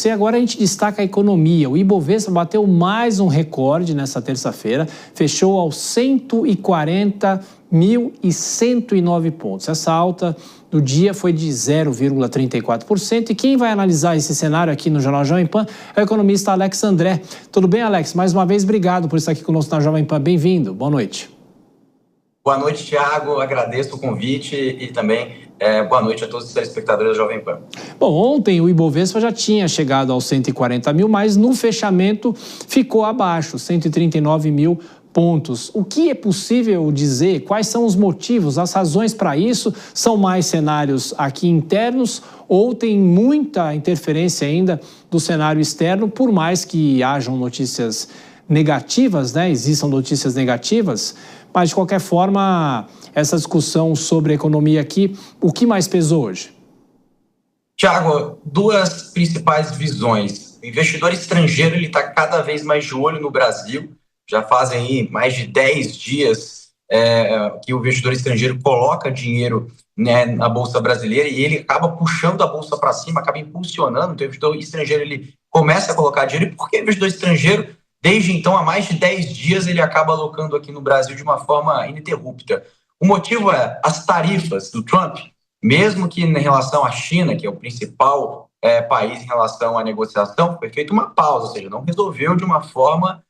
você. Agora a gente destaca a economia. O Ibovespa bateu mais um recorde nessa terça-feira, fechou aos 140.109 pontos. Essa alta do dia foi de 0,34%. E quem vai analisar esse cenário aqui no Jornal Jovem Pan é o economista Alex André. Tudo bem, Alex? Mais uma vez, obrigado por estar aqui conosco na Jovem Pan. Bem-vindo. Boa noite. Boa noite, Thiago. Agradeço o convite e também boa noite a todos os telespectadores da Jovem Pan. Bom, ontem o Ibovespa já tinha chegado aos 140 mil, mas no fechamento ficou abaixo, 139 mil pontos. O que é possível dizer? Quais são os motivos, as razões para isso? São mais cenários aqui internos ou tem muita interferência ainda do cenário externo, por mais que hajam notícias negativas, né? Existam notícias negativas, mas de qualquer forma, essa discussão sobre a economia aqui, o que mais pesou hoje? Tiago, duas principais visões. O investidor estrangeiro está cada vez mais de olho no Brasil. Já fazem aí mais de 10 dias que o investidor estrangeiro coloca dinheiro, né, na Bolsa Brasileira e ele acaba puxando a Bolsa para cima, acaba impulsionando. Então, o investidor estrangeiro ele começa a colocar dinheiro. E por que o investidor estrangeiro, desde então, há mais de 10 dias, ele acaba alocando aqui no Brasil de uma forma ininterrupta? O motivo é as tarifas do Trump, mesmo que em relação à China, que é o principal país em relação à negociação, foi feita uma pausa, ou seja, não resolveu de uma forma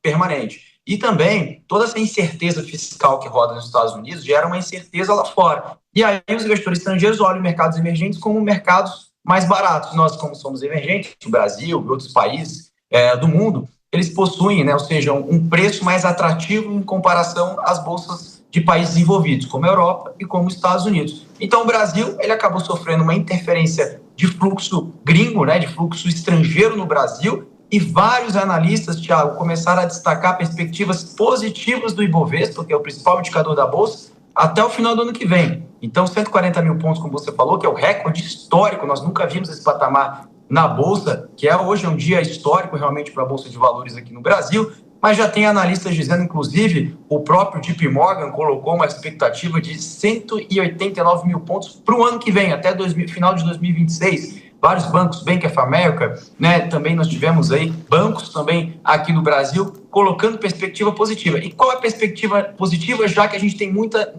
permanente. E também, toda essa incerteza fiscal que roda nos Estados Unidos gera uma incerteza lá fora. E aí os investidores estrangeiros olham mercados emergentes como mercados mais baratos. Nós, como somos emergentes, o Brasil e outros países do mundo, eles possuem, né, ou seja, um preço mais atrativo em comparação às bolsas de países desenvolvidos, como a Europa e como os Estados Unidos. Então, o Brasil ele acabou sofrendo uma interferência de fluxo gringo, né, de fluxo estrangeiro no Brasil, e vários analistas, Thiago, começaram a destacar perspectivas positivas do Ibovespa, que é o principal indicador da Bolsa, até o final do ano que vem. Então, 140 mil pontos, como você falou, que é o recorde histórico, nós nunca vimos esse patamar na Bolsa, que hoje é um dia histórico realmente para a Bolsa de Valores aqui no Brasil, mas já tem analistas dizendo, inclusive, o próprio JP Morgan colocou uma expectativa de 189 mil pontos para o ano que vem, até final de 2026. Vários bancos, Bank of America, né, também nós tivemos aí bancos também aqui no Brasil colocando perspectiva positiva. E qual é a perspectiva positiva, já que a gente tem muita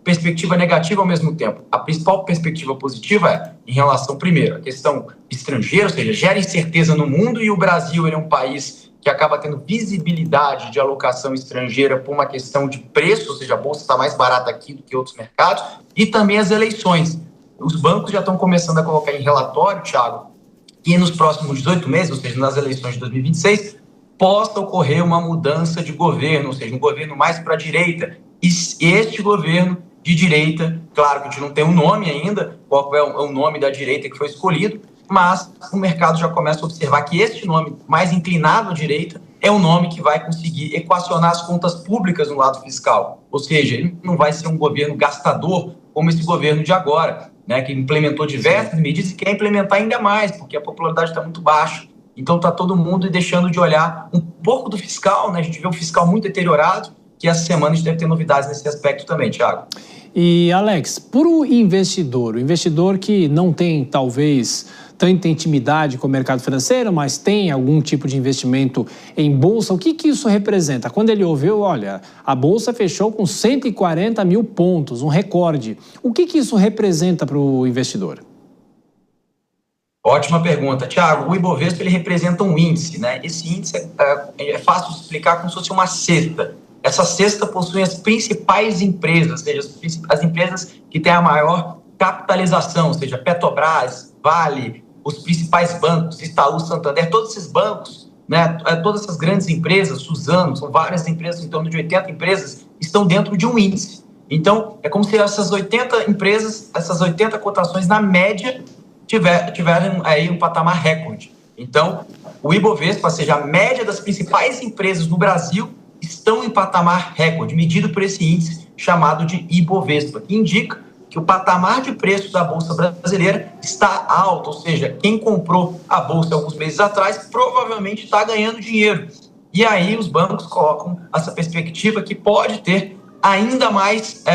perspectiva negativa ao mesmo tempo? A principal perspectiva positiva é em relação, primeiro, à questão estrangeira, ou seja, gera incerteza no mundo, e o Brasil ele é um país que acaba tendo visibilidade de alocação estrangeira por uma questão de preço, ou seja, a bolsa está mais barata aqui do que outros mercados, e também as eleições. Os bancos já estão começando a colocar em relatório, Thiago, que nos próximos 18 meses, ou seja, nas eleições de 2026, possa ocorrer uma mudança de governo, ou seja, um governo mais para a direita. E este governo de direita, claro que a gente não tem um nome ainda, qual é o nome da direita que foi escolhido, mas o mercado já começa a observar que este nome mais inclinado à direita é o nome que vai conseguir equacionar as contas públicas no lado fiscal. Ou seja, ele não vai ser um governo gastador como esse governo de agora, né, que implementou diversas medidas e quer implementar ainda mais, porque a popularidade está muito baixa. Então está todo mundo deixando de olhar um pouco do fiscal, né? A gente vê o fiscal muito deteriorado, que essa semana a gente deve ter novidades nesse aspecto também, Thiago. E, Alex, para o investidor que não tem, talvez, tanta intimidade com o mercado financeiro, mas tem algum tipo de investimento em bolsa, o que isso representa? Quando ele ouviu, olha, a bolsa fechou com 140 mil pontos, um recorde. O que isso representa para o investidor? Ótima pergunta, Thiago. O Ibovespa ele representa um índice, né? Esse índice é fácil de explicar como se fosse uma cesta. Essa cesta possui as principais empresas, ou seja, as empresas que têm a maior capitalização, ou seja, Petrobras, Vale, os principais bancos, Itaú, Santander, todos esses bancos, né, todas essas grandes empresas, Suzano, são várias empresas, em torno de 80 empresas, estão dentro de um índice. Então, é como se essas 80 empresas, essas 80 cotações, na média, tiverem aí um patamar recorde. Então, o Ibovespa, ou seja, a média das principais empresas no Brasil, estão em patamar recorde, medido por esse índice chamado de Ibovespa, que indica que o patamar de preço da Bolsa Brasileira está alto, ou seja, quem comprou a Bolsa alguns meses atrás provavelmente está ganhando dinheiro. E aí os bancos colocam essa perspectiva que pode ter ainda mais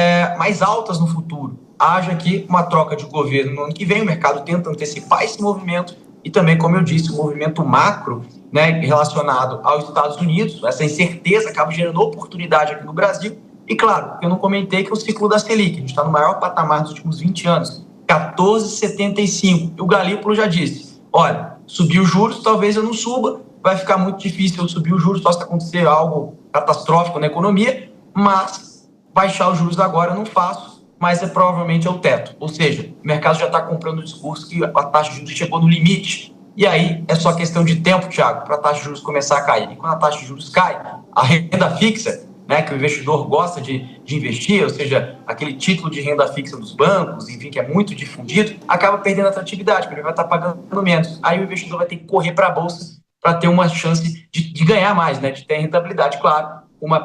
altas no futuro. haja aqui uma troca de governo no ano que vem. O mercado tenta antecipar esse movimento e também, como eu disse, o movimento macro, né, relacionado aos Estados Unidos. Essa incerteza acaba gerando oportunidade aqui no Brasil. E, claro, eu não comentei que o ciclo da Selic, a gente está no maior patamar dos últimos 20 anos, 14,75. E o Galípolo já disse, olha, subir os juros, talvez eu não suba, vai ficar muito difícil eu subir os juros, só se acontecer algo catastrófico na economia, mas baixar os juros agora eu não faço, mas provavelmente é o teto. Ou seja, o mercado já está comprando o discurso que a taxa de juros chegou no limite. E aí é só questão de tempo, Thiago, para a taxa de juros começar a cair. E quando a taxa de juros cai, a renda fixa, né, que o investidor gosta de investir, ou seja, aquele título de renda fixa dos bancos, enfim, que é muito difundido, acaba perdendo atratividade, porque ele vai estar pagando menos. Aí o investidor vai ter que correr para a bolsa para ter uma chance de ganhar mais, né, de ter rentabilidade, claro, uma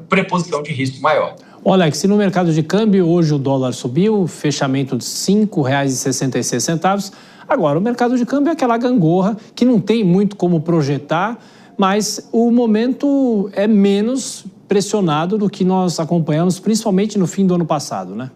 preposição de risco maior. Alex, se no mercado de câmbio hoje o dólar subiu, fechamento de R$ 5,66, agora o mercado de câmbio é aquela gangorra que não tem muito como projetar, mas o momento é menos pressionado do que nós acompanhamos, principalmente no fim do ano passado, né?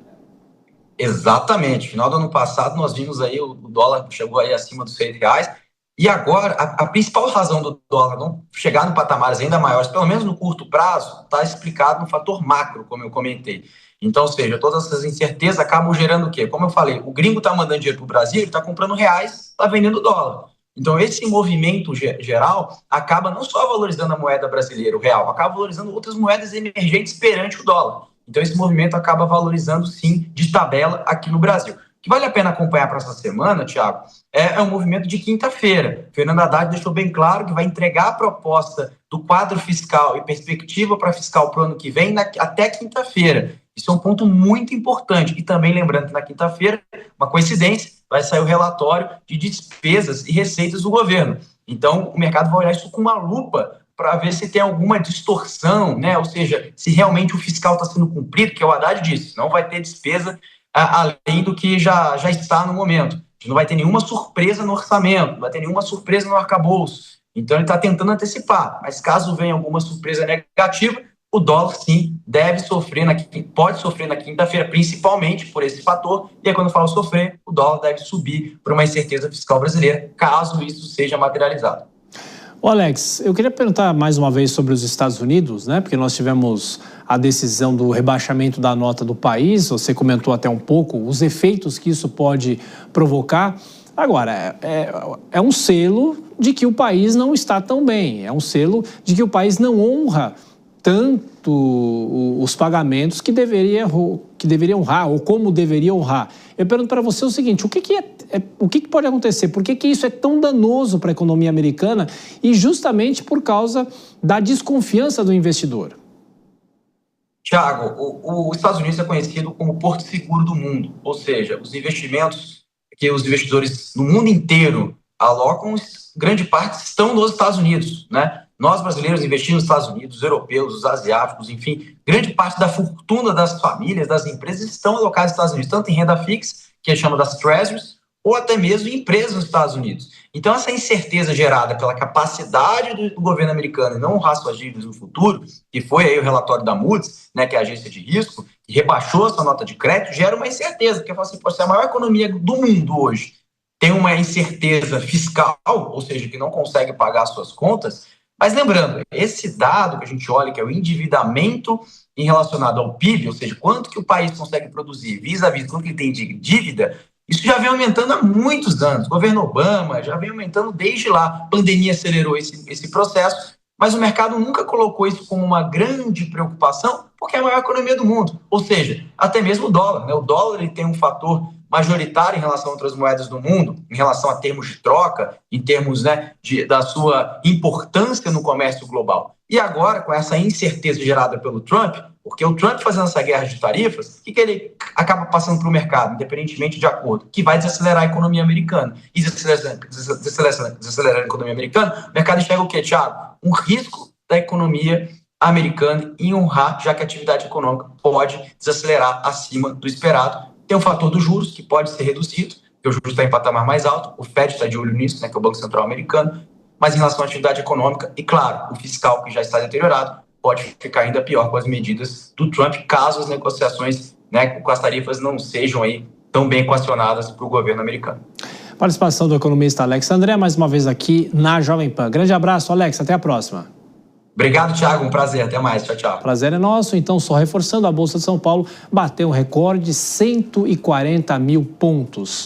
Exatamente. Final do ano passado nós vimos aí o dólar chegou aí acima dos R$6. E agora, a principal razão do dólar não chegar em patamares ainda maiores, pelo menos no curto prazo, está explicado no fator macro, como eu comentei. Então, ou seja, todas essas incertezas acabam gerando o quê? Como eu falei, o gringo está mandando dinheiro para o Brasil, ele está comprando reais, está vendendo dólar. Então, esse movimento geral acaba não só valorizando a moeda brasileira, o real, acaba valorizando outras moedas emergentes perante o dólar. Então, esse movimento acaba valorizando, sim, de tabela aqui no Brasil. O que vale a pena acompanhar para essa semana, Thiago, é um movimento de quinta-feira. Fernando Haddad deixou bem claro que vai entregar a proposta do quadro fiscal e perspectiva para fiscal para o ano que vem até quinta-feira. Isso é um ponto muito importante. E também lembrando que na quinta-feira, uma coincidência, vai sair o relatório de despesas e receitas do governo. Então, o mercado vai olhar isso com uma lupa para ver se tem alguma distorção, né? Ou seja, se realmente o fiscal está sendo cumprido, que o Haddad disse, não vai ter despesa além do que já está no momento. A gente não vai ter nenhuma surpresa no orçamento, não vai ter nenhuma surpresa no arcabouço. Então, ele está tentando antecipar. Mas caso venha alguma surpresa negativa, o dólar, sim, pode sofrer na quinta-feira, principalmente por esse fator. E aí, quando eu falo sofrer, o dólar deve subir por uma incerteza fiscal brasileira, caso isso seja materializado. Alex, eu queria perguntar mais uma vez sobre os Estados Unidos, né? Porque nós tivemos a decisão do rebaixamento da nota do país, você comentou até um pouco os efeitos que isso pode provocar. Agora, é um selo de que o país não está tão bem, é um selo de que o país não honra tanto os pagamentos que deveria honrar, ou como deveria honrar. Eu pergunto para você o seguinte, o que pode acontecer? Por que isso é tão danoso para a economia americana? E justamente por causa da desconfiança do investidor. Tiago, os Estados Unidos é conhecido como o porto seguro do mundo, ou seja, os investimentos que os investidores no mundo inteiro alocam, grande parte estão nos Estados Unidos, né? Nós, brasileiros, investimos nos Estados Unidos, os europeus, os asiáticos, enfim, grande parte da fortuna das famílias, das empresas estão alocadas nos Estados Unidos, tanto em renda fixa, que é chamada das Treasuries, ou até mesmo em empresas nos Estados Unidos. Então, essa incerteza gerada pela capacidade do governo americano em não honrar suas dívidas no futuro, que foi aí o relatório da Moody's, né, que é a agência de risco, que rebaixou sua nota de crédito, gera uma incerteza, porque fala assim, pô, se a maior economia do mundo hoje tem uma incerteza fiscal, ou seja, que não consegue pagar suas contas. Mas lembrando, esse dado que a gente olha, que é o endividamento em relacionado ao PIB, ou seja, quanto que o país consegue produzir vis-à-vis quanto que ele tem de dívida, isso já vem aumentando há muitos anos. O governo Obama já vem aumentando desde lá. A pandemia acelerou esse processo, mas o mercado nunca colocou isso como uma grande preocupação, porque é a maior economia do mundo. Ou seja, até mesmo o dólar, né? O dólar ele tem um fator majoritário em relação a outras moedas do mundo, em relação a termos de troca, em termos, né, da sua importância no comércio global. E agora, com essa incerteza gerada pelo Trump, porque o Trump fazendo essa guerra de tarifas, o que ele acaba passando para o mercado, independentemente de acordo, que vai desacelerar a economia americana. E desacelerando a economia americana, o mercado enxerga o quê, Thiago? Um risco da economia americana em honrar, já que a atividade econômica pode desacelerar acima do esperado. Tem o fator dos juros, que pode ser reduzido, porque o juros está em patamar mais alto, o Fed está de olho nisso, né, que é o Banco Central americano, mas em relação à atividade econômica, e claro, o fiscal, que já está deteriorado, pode ficar ainda pior com as medidas do Trump, caso as negociações né, com as tarifas não sejam aí tão bem equacionadas para o governo americano. Participação do economista Alex André, mais uma vez aqui na Jovem Pan. Grande abraço, Alex, até a próxima. Obrigado, Thiago, um prazer, até mais, tchau, tchau. Prazer é nosso, então só reforçando, a Bolsa de São Paulo bateu um recorde de 140 mil pontos.